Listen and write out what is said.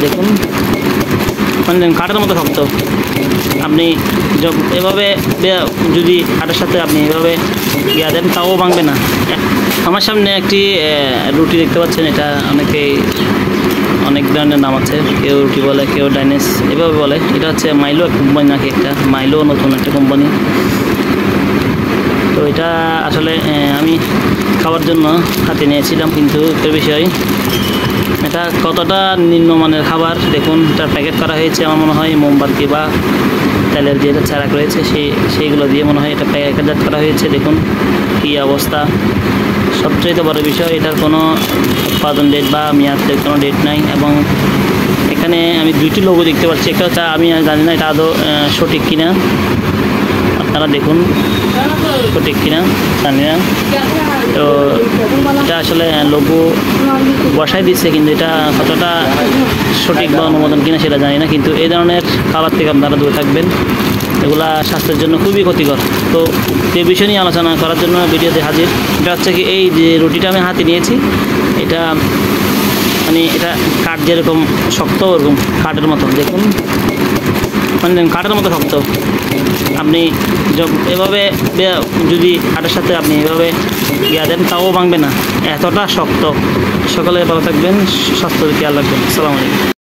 দেখুন, মানে কাঠের মতো শক্ত। আপনি এভাবে যদি কাঠের সাথে আপনি এভাবে ইয়া দেন তাও ভাঙবে না। আমার সামনে একটি রুটি দেখতে পাচ্ছেন, এটা অনেক ধরনের নাম আছে, কেউ রুটি বলে, কেউ ডাইনেস এভাবে বলে। এটা হচ্ছে মাইলো কোম্পানি নাকি একটা, মাইলো নতুন একটা কোম্পানি। তো এটা আসলে আমি খাওয়ার জন্য হাতে নিয়েছিলাম, কিন্তু একটা বিষয়, এটা কতটা নিম্নমানের খাবার দেখুন। এটা প্যাকেট করা হয়েছে আমার মনে হয় মোমবাতি বা তেলের যে চারাক রয়েছে সেইগুলো দিয়ে মনে হয় এটা প্যাকেটজাত করা হয়েছে। দেখুন কী অবস্থা। সবচেয়ে বড় বিষয়, এটার কোনো উৎপাদন ডেট বা মেয়াদের কোনো ডেট নাই। এবং এখানে আমি দুইটি লোগো দেখতে পাচ্ছি, একটা আমি জানি না এটা আদৌ সঠিক কিনা, আপনারা দেখুন সঠিক কিনা জানি না। তো এটা আসলে লোগো বসাই দিচ্ছে, কিন্তু এটা কতটা সঠিক বা অনুমোদন কিনা সেটা জানি না। কিন্তু এই ধরনের খাবার থেকে আপনারা দূরে থাকবেন, এগুলা স্বাস্থ্যের জন্য খুবই ক্ষতিকর। তো এই বিষয় নিয়ে আলোচনা করার জন্য ভিডিওতে হাজির। এটা হচ্ছে কি, এই যে রুটিটা আমি হাতে নিয়েছি, এটা মানে এটা কাঠ যেরকম শক্ত ওরকম কাঠের মতো দেখুন, মানে কাঠের মতো শক্ত। আপনি এভাবে যদি কাঠের সাথে আপনি এভাবে ইয়া দেন তাও ভাঙবে না, এতটা শক্ত। সকলে ভালো থাকবেন, স্বাস্থ্যের খেয়াল রাখবেন। আসসালামু আলাইকুম।